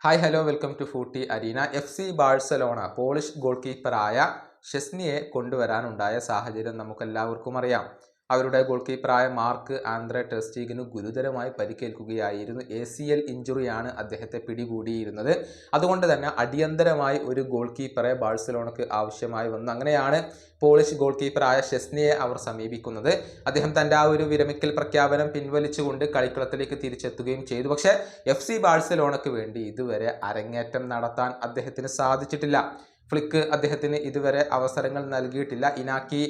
Hi hello welcome to footy arena. FC Barcelona Polish goal കീപ്പറായ ഷെസ്നിയെ കൊണ്ടുവരാനുണ്ടായ സാഹചര്യം നമുക്കെല്ലാവർക്കും അറിയാം. അവരുടെ ഗോൾ കീപ്പറായ മാർക്ക് ആന്ദ്രെ ടെർ സ്റ്റീഗന് ഗുരുതരമായി പരിക്കേൽക്കുകയായിരുന്നു. ACL ഇഞ്ചുറിയാണ് അദ്ദേഹത്തെ പിടികൂടിയിരുന്നത്. അതുകൊണ്ട് തന്നെ അടിയന്തരമായി ഒരു ഗോൾ കീപ്പറെ ബാഴ്സലോണയ്ക്ക് ആവശ്യമായി വന്നു. അങ്ങനെയാണ് പോളിഷ് ഗോൾ കീപ്പറായ ഷെസ്നിയെ അവർ സമീപിക്കുന്നത്. അദ്ദേഹം തൻ്റെ ആ ഒരു വിരമിക്കൽ പ്രഖ്യാപനം പിൻവലിച്ചുകൊണ്ട് കളിക്കളത്തിലേക്ക് തിരിച്ചെത്തുകയും ചെയ്തു. പക്ഷേ FC ബാഴ്സലോണയ്ക്ക് വേണ്ടി ഇതുവരെ അരങ്ങേറ്റം നടത്താൻ അദ്ദേഹത്തിന് സാധിച്ചിട്ടില്ല. ഫ്ലിക്ക് അദ്ദേഹത്തിന് ഇതുവരെ അവസരങ്ങൾ നൽകിയിട്ടില്ല. ഇനാക്കി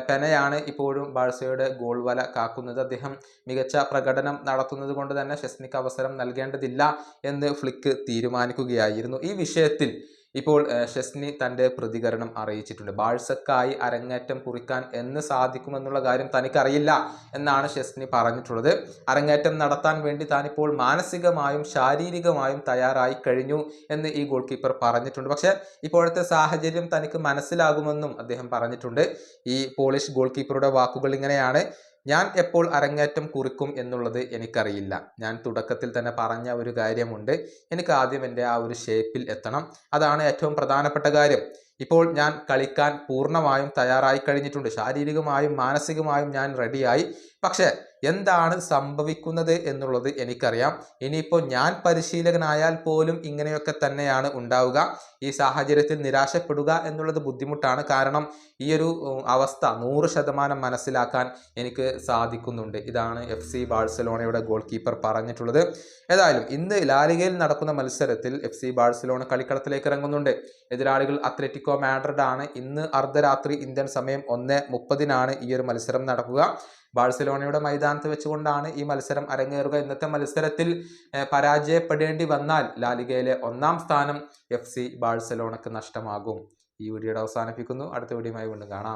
പെനയാണ് ഇപ്പോഴും ബാഴ്സയുടെ ഗോൾ വല കാക്കുന്നത്. അദ്ദേഹം മികച്ച പ്രകടനം നടത്തുന്നത് കൊണ്ട് തന്നെ ഷെസ്നിക്ക് അവസരം നൽകേണ്ടതില്ല എന്ന് ഫ്ലിക്ക് തീരുമാനിക്കുകയായിരുന്നു. ഈ വിഷയത്തിൽ ഇപ്പോൾ ഷെസ്നി തൻ്റെ പ്രതികരണം അറിയിച്ചിട്ടുണ്ട്. ബാഴ്സക്കായി അരങ്ങേറ്റം കുറിക്കാൻ എന്ന് സാധിക്കുമെന്നുള്ള കാര്യം തനിക്കറിയില്ല എന്നാണ് ഷെസ്നി പറഞ്ഞിട്ടുള്ളത്. അരങ്ങേറ്റം നടത്താൻ വേണ്ടി താനിപ്പോൾ മാനസികമായും ശാരീരികമായും തയ്യാറായി കഴിഞ്ഞു എന്ന് ഈ ഗോൾ കീപ്പർ പറഞ്ഞിട്ടുണ്ട്. പക്ഷേ ഇപ്പോഴത്തെ സാഹചര്യം തനിക്ക് മനസ്സിലാകുമെന്നും അദ്ദേഹം പറഞ്ഞിട്ടുണ്ട്. ഈ പോളിഷ് ഗോൾ കീപ്പറുടെ വാക്കുകൾ ഇങ്ങനെയാണ്: ഞാൻ എപ്പോൾ അരങ്ങേറ്റം കുറിക്കും എന്നുള്ളത് എനിക്കറിയില്ല. ഞാൻ തുടക്കത്തിൽ തന്നെ പറഞ്ഞ ഒരു കാര്യമുണ്ട്, എനിക്ക് ആദ്യം എൻ്റെ ആ ഒരു ഷേപ്പിൽ എത്തണം. അതാണ് ഏറ്റവും പ്രധാനപ്പെട്ട കാര്യം. ഇപ്പോൾ ഞാൻ കളിക്കാൻ പൂർണ്ണമായും തയ്യാറായി കഴിഞ്ഞിട്ടുണ്ട്. ശാരീരികമായും മാനസികമായും ഞാൻ റെഡിയായി. പക്ഷേ എന്താണ് സംഭവിക്കുന്നത് എന്നുള്ളത് എനിക്കറിയാം. ഇനിയിപ്പോൾ ഞാൻ പരിശീലകനായാൽ പോലും ഇങ്ങനെയൊക്കെ തന്നെയാണ് ഉണ്ടാവുക. ഈ സാഹചര്യത്തിൽ നിരാശപ്പെടുക എന്നുള്ളത് ബുദ്ധിമുട്ടാണ്. കാരണം ഈ ഒരു അവസ്ഥ 100% മനസ്സിലാക്കാൻ എനിക്ക് സാധിക്കുന്നുണ്ട്. ഇതാണ് FC ബാഴ്സലോണയുടെ ഗോൾ കീപ്പർ പറഞ്ഞിട്ടുള്ളത്. ഏതായാലും ഇന്ന് ലാലിഗയിൽ നടക്കുന്ന മത്സരത്തിൽ FC ബാഴ്സലോണ കളിക്കളത്തിലേക്ക് ഇറങ്ങുന്നുണ്ട്. എതിരാളികൾ അത്ലറ്റിക്കോ മാഡ്രിഡ് ആണ്. ഇന്ന് അർദ്ധരാത്രി ഇന്ത്യൻ സമയം 1:30 ഈ ഒരു മത്സരം നടക്കുക. ബാഴ്സലോണയുടെ മൈതാനത്ത് വെച്ചുകൊണ്ടാണ് ഈ മത്സരം അരങ്ങേറുക. ഇന്നത്തെ മത്സരത്തിൽ പരാജയപ്പെടേണ്ടി വന്നാൽ ലാലിഗയിലെ 1-ാം സ്ഥാനം FC ബാഴ്സലോണക്ക് നഷ്ടമാകും. ഈ വീഡിയോയുടെ അവസാനിപ്പിക്കുന്നു. അടുത്ത വീഡിയോയുമായി വീണ്ടും കാണാം.